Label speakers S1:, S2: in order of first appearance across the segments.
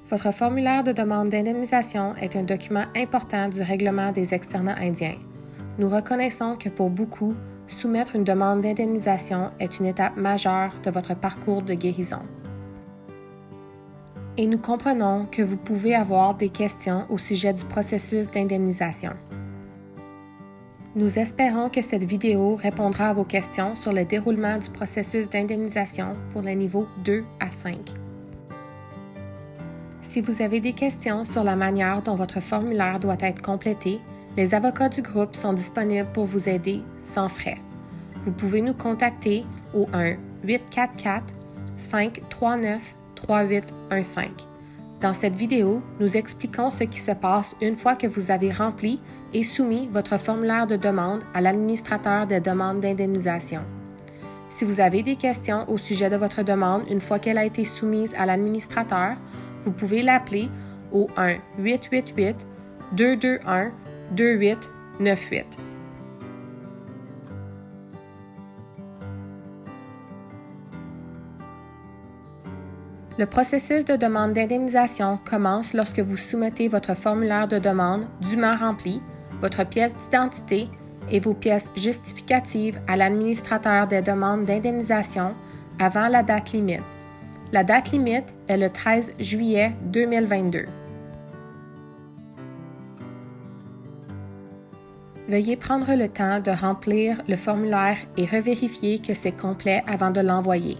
S1: Votre formulaire de demande d'indemnisation est un document important du règlement des externats indiens. Nous reconnaissons que pour beaucoup, soumettre une demande d'indemnisation est une étape majeure de votre parcours de guérison. Et nous comprenons que vous pouvez avoir des questions au sujet du processus d'indemnisation. Nous espérons que cette vidéo répondra à vos questions sur le déroulement du processus d'indemnisation pour les niveaux 2 à 5. Si vous avez des questions sur la manière dont votre formulaire doit être complété, les avocats du groupe sont disponibles pour vous aider sans frais. Vous pouvez nous contacter au 1-844-539-3815. Dans cette vidéo, nous expliquons ce qui se passe une fois que vous avez rempli et soumis votre formulaire de demande à l'administrateur des demandes d'indemnisation. Si vous avez des questions au sujet de votre demande une fois qu'elle a été soumise à l'administrateur, vous pouvez l'appeler au 1-888-221-2898. Le processus de demande d'indemnisation commence lorsque vous soumettez votre formulaire de demande dûment rempli, votre pièce d'identité et vos pièces justificatives à l'administrateur des demandes d'indemnisation avant la date limite. La date limite est le 13 juillet 2022. Veuillez prendre le temps de remplir le formulaire et revérifier que c'est complet avant de l'envoyer.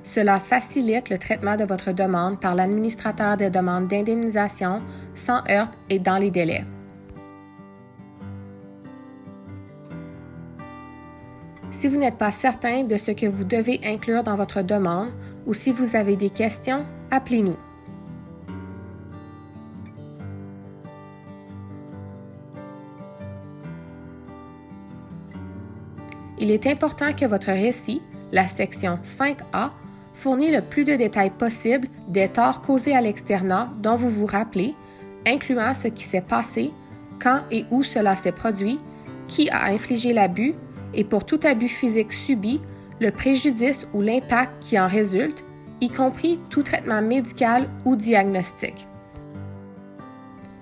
S1: Cela facilite le traitement de votre demande par l'administrateur des demandes d'indemnisation sans heurts et dans les délais. Si vous n'êtes pas certain de ce que vous devez inclure dans votre demande ou si vous avez des questions, appelez-nous. Il est important que votre récit, la section 5A, fournit le plus de détails possible des torts causés à l'externat dont vous vous rappelez, incluant ce qui s'est passé, quand et où cela s'est produit, qui a infligé l'abus et pour tout abus physique subi, le préjudice ou l'impact qui en résulte, y compris tout traitement médical ou diagnostic.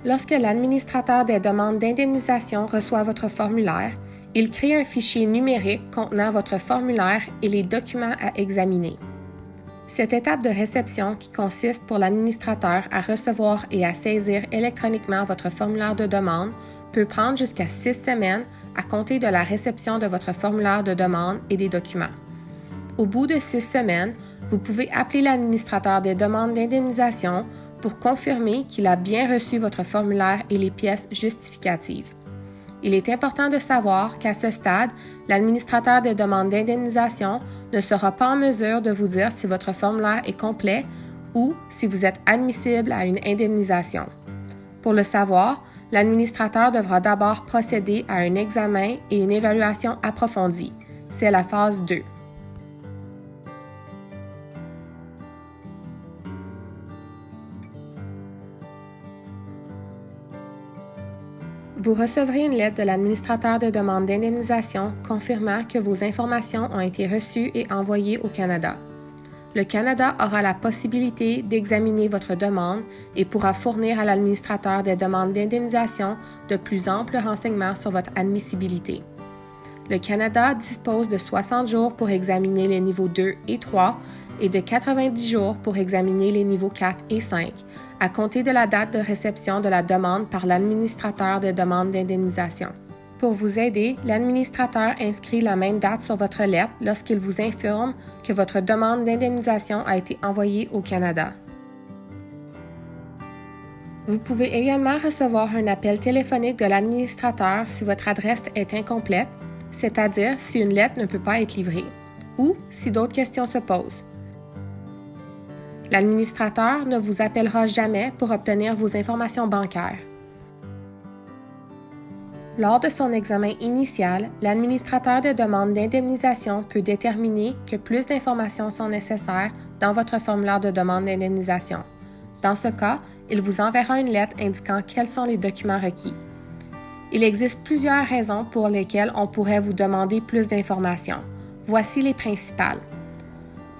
S1: Lorsque l'administrateur des demandes d'indemnisation reçoit votre formulaire, il crée un fichier numérique contenant votre formulaire et les documents à examiner. Cette étape de réception qui consiste pour l'administrateur à recevoir et à saisir électroniquement votre formulaire de demande peut prendre jusqu'à 6 semaines à compter de la réception de votre formulaire de demande et des documents. Au bout de 6 semaines, vous pouvez appeler l'administrateur des demandes d'indemnisation pour confirmer qu'il a bien reçu votre formulaire et les pièces justificatives. Il est important de savoir qu'à ce stade, l'administrateur des demandes d'indemnisation ne sera pas en mesure de vous dire si votre formulaire est complet ou si vous êtes admissible à une indemnisation. Pour le savoir, l'administrateur devra d'abord procéder à un examen et une évaluation approfondie. C'est la phase 2. Vous recevrez une lettre de l'administrateur de demande d'indemnisation confirmant que vos informations ont été reçues et envoyées au Canada. Le Canada aura la possibilité d'examiner votre demande et pourra fournir à l'administrateur des demandes d'indemnisation de plus amples renseignements sur votre admissibilité. Le Canada dispose de 60 jours pour examiner les niveaux 2 et 3 et de 90 jours pour examiner les niveaux 4 et 5, à compter de la date de réception de la demande par l'administrateur des demandes d'indemnisation. Pour vous aider, l'administrateur inscrit la même date sur votre lettre lorsqu'il vous informe que votre demande d'indemnisation a été envoyée au Canada. Vous pouvez également recevoir un appel téléphonique de l'administrateur si votre adresse est incomplète, c'est-à-dire si une lettre ne peut pas être livrée, ou si d'autres questions se posent. L'administrateur ne vous appellera jamais pour obtenir vos informations bancaires. Lors de son examen initial, l'administrateur de demande d'indemnisation peut déterminer que plus d'informations sont nécessaires dans votre formulaire de demande d'indemnisation. Dans ce cas, il vous enverra une lettre indiquant quels sont les documents requis. Il existe plusieurs raisons pour lesquelles on pourrait vous demander plus d'informations. Voici les principales.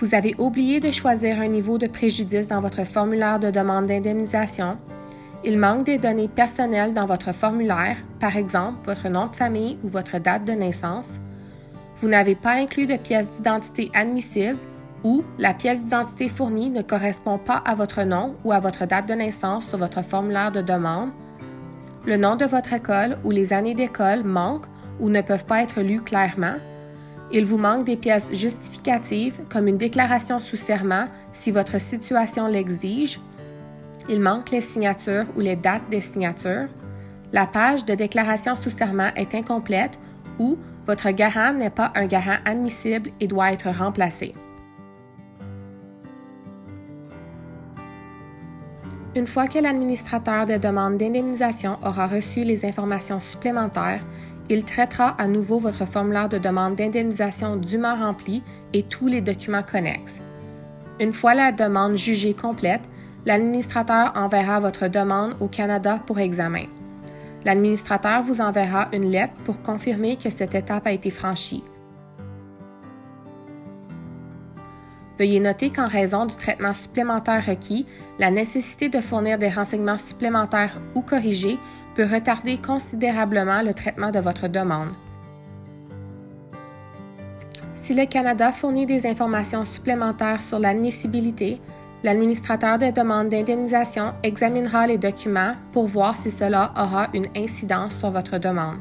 S1: Vous avez oublié de choisir un niveau de préjudice dans votre formulaire de demande d'indemnisation. Il manque des données personnelles dans votre formulaire, par exemple votre nom de famille ou votre date de naissance. Vous n'avez pas inclus de pièce d'identité admissible ou la pièce d'identité fournie ne correspond pas à votre nom ou à votre date de naissance sur votre formulaire de demande. Le nom de votre école ou les années d'école manquent ou ne peuvent pas être lus clairement. Il vous manque des pièces justificatives comme une déclaration sous serment si votre situation l'exige. Il manque les signatures ou les dates des signatures. La page de déclaration sous serment est incomplète ou votre garant n'est pas un garant admissible et doit être remplacé. Une fois que l'administrateur des demandes d'indemnisation aura reçu les informations supplémentaires, il traitera à nouveau votre formulaire de demande d'indemnisation dûment rempli et tous les documents connexes. Une fois la demande jugée complète, l'administrateur enverra votre demande au Canada pour examen. L'administrateur vous enverra une lettre pour confirmer que cette étape a été franchie. Veuillez noter qu'en raison du traitement supplémentaire requis, la nécessité de fournir des renseignements supplémentaires ou corrigés peut retarder considérablement le traitement de votre demande. Si le Canada fournit des informations supplémentaires sur l'admissibilité, l'administrateur des demandes d'indemnisation examinera les documents pour voir si cela aura une incidence sur votre demande.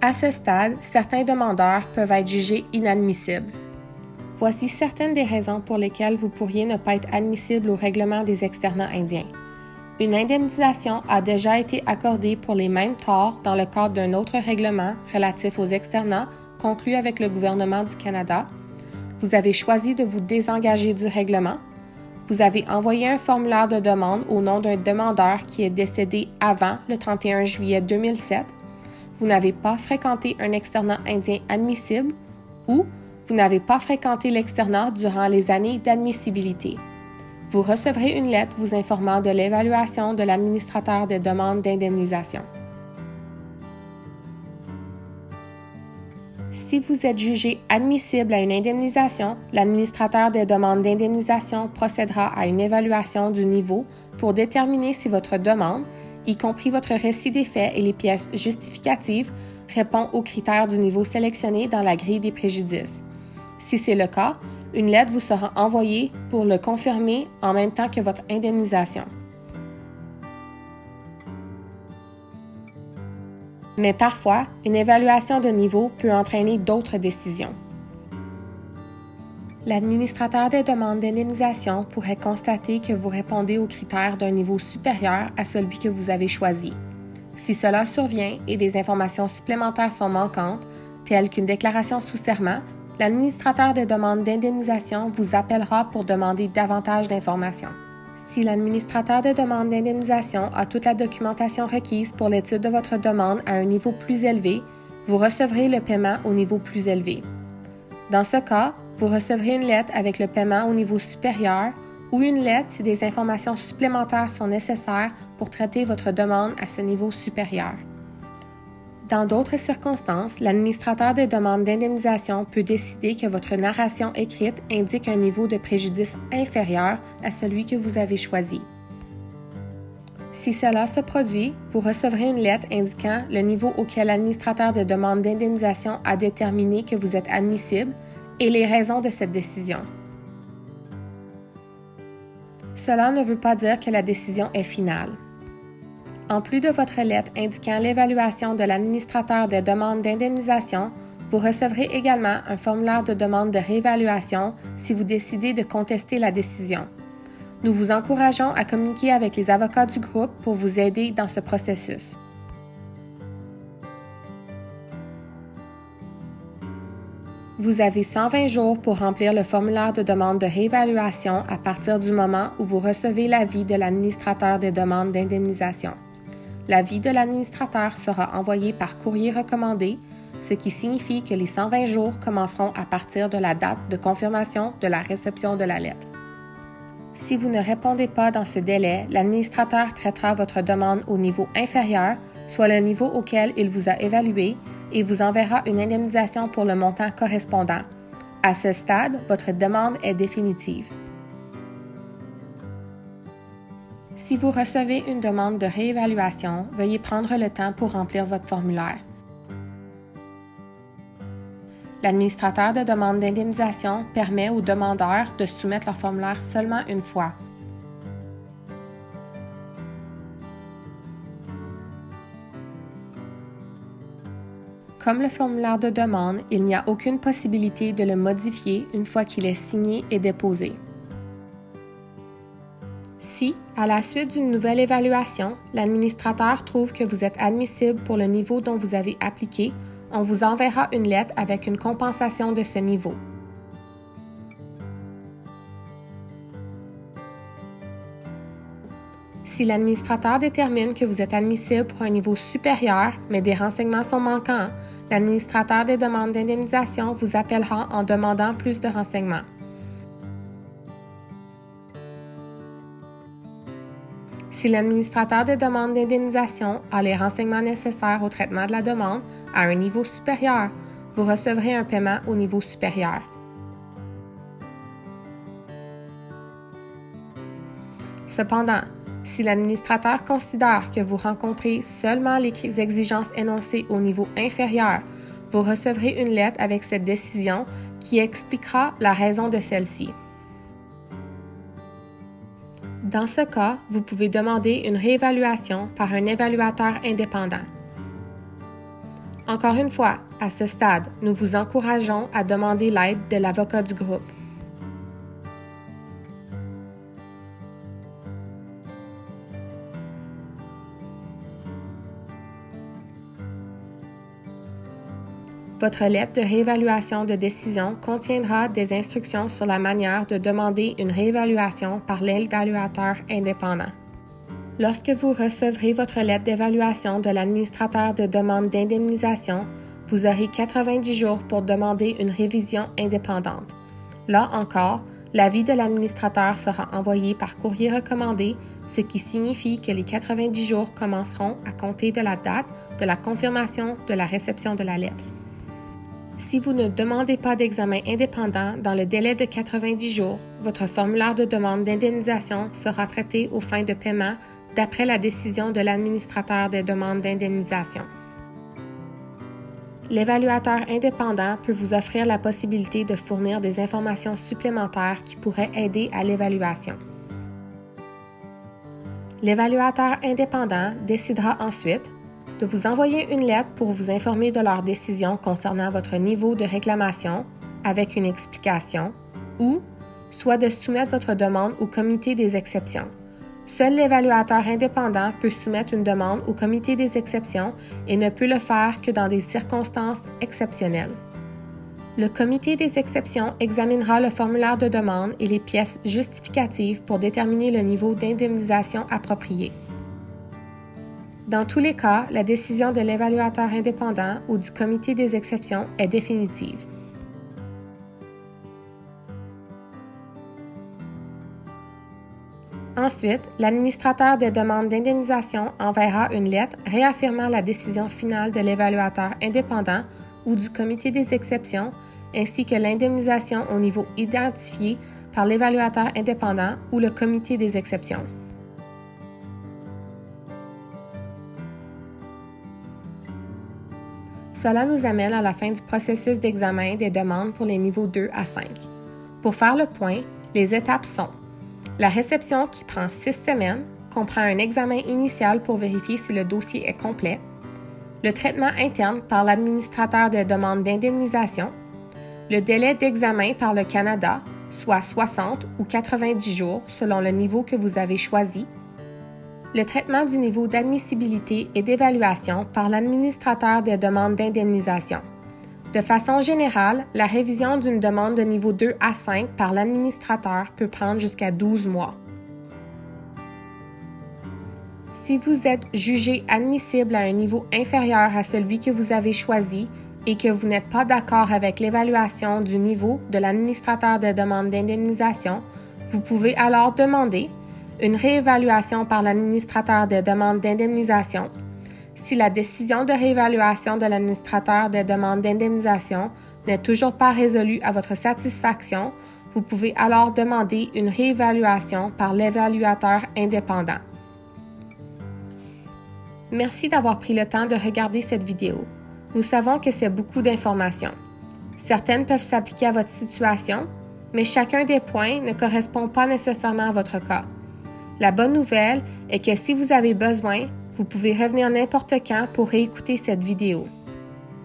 S1: À ce stade, certains demandeurs peuvent être jugés inadmissibles. Voici certaines des raisons pour lesquelles vous pourriez ne pas être admissible au règlement des externats indiens. Une indemnisation a déjà été accordée pour les mêmes torts dans le cadre d'un autre règlement relatif aux externats conclu avec le gouvernement du Canada. Vous avez choisi de vous désengager du règlement. Vous avez envoyé un formulaire de demande au nom d'un demandeur qui est décédé avant le 31 juillet 2007. Vous n'avez pas fréquenté un externat indien admissible ou vous n'avez pas fréquenté l'externat durant les années d'admissibilité. Vous recevrez une lettre vous informant de l'évaluation de l'administrateur des demandes d'indemnisation. Si vous êtes jugé admissible à une indemnisation, l'administrateur des demandes d'indemnisation procédera à une évaluation du niveau pour déterminer si votre demande, y compris votre récit des faits et les pièces justificatives, répond aux critères du niveau sélectionné dans la grille des préjudices. Si c'est le cas, une lettre vous sera envoyée pour le confirmer en même temps que votre indemnisation. Mais parfois, une évaluation de niveau peut entraîner d'autres décisions. L'administrateur des demandes d'indemnisation pourrait constater que vous répondez aux critères d'un niveau supérieur à celui que vous avez choisi. Si cela survient et des informations supplémentaires sont manquantes, telles qu'une déclaration sous serment, l'administrateur des demandes d'indemnisation vous appellera pour demander davantage d'informations. Si l'administrateur des demandes d'indemnisation a toute la documentation requise pour l'étude de votre demande à un niveau plus élevé, vous recevrez le paiement au niveau plus élevé. Dans ce cas, vous recevrez une lettre avec le paiement au niveau supérieur ou une lettre si des informations supplémentaires sont nécessaires pour traiter votre demande à ce niveau supérieur. Dans d'autres circonstances, l'administrateur des demandes d'indemnisation peut décider que votre narration écrite indique un niveau de préjudice inférieur à celui que vous avez choisi. Si cela se produit, vous recevrez une lettre indiquant le niveau auquel l'administrateur des demandes d'indemnisation a déterminé que vous êtes admissible et les raisons de cette décision. Cela ne veut pas dire que la décision est finale. En plus de votre lettre indiquant l'évaluation de l'administrateur des demandes d'indemnisation, vous recevrez également un formulaire de demande de réévaluation si vous décidez de contester la décision. Nous vous encourageons à communiquer avec les avocats du groupe pour vous aider dans ce processus. Vous avez 120 jours pour remplir le formulaire de demande de réévaluation à partir du moment où vous recevez l'avis de l'administrateur des demandes d'indemnisation. L'avis de l'administrateur sera envoyé par courrier recommandé, ce qui signifie que les 120 jours commenceront à partir de la date de confirmation de la réception de la lettre. Si vous ne répondez pas dans ce délai, l'administrateur traitera votre demande au niveau inférieur, soit le niveau auquel il vous a évalué, et vous enverra une indemnisation pour le montant correspondant. À ce stade, votre demande est définitive. Si vous recevez une demande de réévaluation, veuillez prendre le temps pour remplir votre formulaire. L'administrateur de demande d'indemnisation permet aux demandeurs de soumettre leur formulaire seulement une fois. Comme le formulaire de demande, il n'y a aucune possibilité de le modifier une fois qu'il est signé et déposé. Si, à la suite d'une nouvelle évaluation, l'administrateur trouve que vous êtes admissible pour le niveau dont vous avez appliqué, on vous enverra une lettre avec une compensation de ce niveau. Si l'administrateur détermine que vous êtes admissible pour un niveau supérieur, mais des renseignements sont manquants, l'administrateur des demandes d'indemnisation vous appellera en demandant plus de renseignements. Si l'administrateur des demandes d'indemnisation a les renseignements nécessaires au traitement de la demande à un niveau supérieur, vous recevrez un paiement au niveau supérieur. Cependant, si l'administrateur considère que vous rencontrez seulement les exigences énoncées au niveau inférieur, vous recevrez une lettre avec cette décision qui expliquera la raison de celle-ci. Dans ce cas, vous pouvez demander une réévaluation par un évaluateur indépendant. Encore une fois, à ce stade, nous vous encourageons à demander l'aide de l'avocat du groupe. Votre lettre de réévaluation de décision contiendra des instructions sur la manière de demander une réévaluation par l'évaluateur indépendant. Lorsque vous recevrez votre lettre d'évaluation de l'administrateur de demande d'indemnisation, vous aurez 90 jours pour demander une révision indépendante. Là encore, l'avis de l'administrateur sera envoyé par courrier recommandé, ce qui signifie que les 90 jours commenceront à compter de la date de la confirmation de la réception de la lettre. Si vous ne demandez pas d'examen indépendant dans le délai de 90 jours, votre formulaire de demande d'indemnisation sera traité aux fins de paiement d'après la décision de l'administrateur des demandes d'indemnisation. L'évaluateur indépendant peut vous offrir la possibilité de fournir des informations supplémentaires qui pourraient aider à l'évaluation. L'évaluateur indépendant décidera ensuite de vous envoyer une lettre pour vous informer de leur décision concernant votre niveau de réclamation avec une explication ou soit de soumettre votre demande au comité des exceptions. Seul l'évaluateur indépendant peut soumettre une demande au comité des exceptions et ne peut le faire que dans des circonstances exceptionnelles. Le comité des exceptions examinera le formulaire de demande et les pièces justificatives pour déterminer le niveau d'indemnisation approprié. Dans tous les cas, la décision de l'évaluateur indépendant ou du comité des exceptions est définitive. Ensuite, l'administrateur des demandes d'indemnisation enverra une lettre réaffirmant la décision finale de l'évaluateur indépendant ou du comité des exceptions, ainsi que l'indemnisation au niveau identifié par l'évaluateur indépendant ou le comité des exceptions. Cela nous amène à la fin du processus d'examen des demandes pour les niveaux 2 à 5. Pour faire le point, les étapes sont: la réception qui prend 6 semaines, comprend un examen initial pour vérifier si le dossier est complet, le traitement interne par l'administrateur des demandes d'indemnisation, le délai d'examen par le Canada, soit 60 ou 90 jours selon le niveau que vous avez choisi, le traitement du niveau d'admissibilité et d'évaluation par l'administrateur des demandes d'indemnisation. De façon générale, la révision d'une demande de niveau 2 à 5 par l'administrateur peut prendre jusqu'à 12 mois. Si vous êtes jugé admissible à un niveau inférieur à celui que vous avez choisi et que vous n'êtes pas d'accord avec l'évaluation du niveau de l'administrateur des demandes d'indemnisation, vous pouvez alors demander une réévaluation par l'administrateur des demandes d'indemnisation. Si la décision de réévaluation de l'administrateur des demandes d'indemnisation n'est toujours pas résolu à votre satisfaction, vous pouvez alors demander une réévaluation par l'évaluateur indépendant. Merci d'avoir pris le temps de regarder cette vidéo. Nous savons que c'est beaucoup d'informations. Certaines peuvent s'appliquer à votre situation, mais chacun des points ne correspond pas nécessairement à votre cas. La bonne nouvelle est que si vous avez besoin, vous pouvez revenir n'importe quand pour réécouter cette vidéo.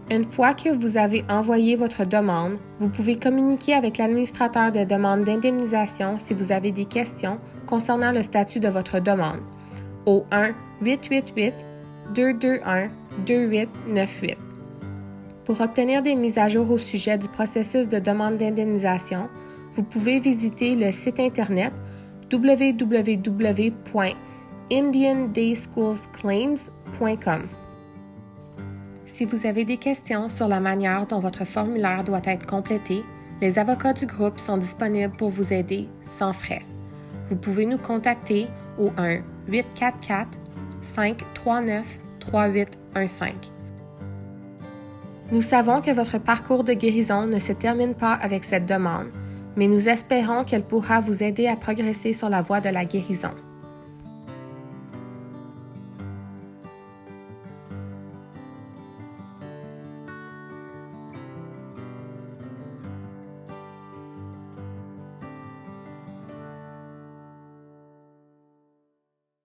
S1: Une fois que vous avez envoyé votre demande, vous pouvez communiquer avec l'administrateur des demandes d'indemnisation si vous avez des questions concernant le statut de votre demande au 1-888-221-2898. Pour obtenir des mises à jour au sujet du processus de demande d'indemnisation, vous pouvez visiter le site internet www.indiandayschoolsclaims.com. Si vous avez des questions sur la manière dont votre formulaire doit être complété, les avocats du groupe sont disponibles pour vous aider sans frais. Vous pouvez nous contacter au 1-844-539-3815. Nous savons que votre parcours de guérison ne se termine pas avec cette demande, mais nous espérons qu'elle pourra vous aider à progresser sur la voie de la guérison.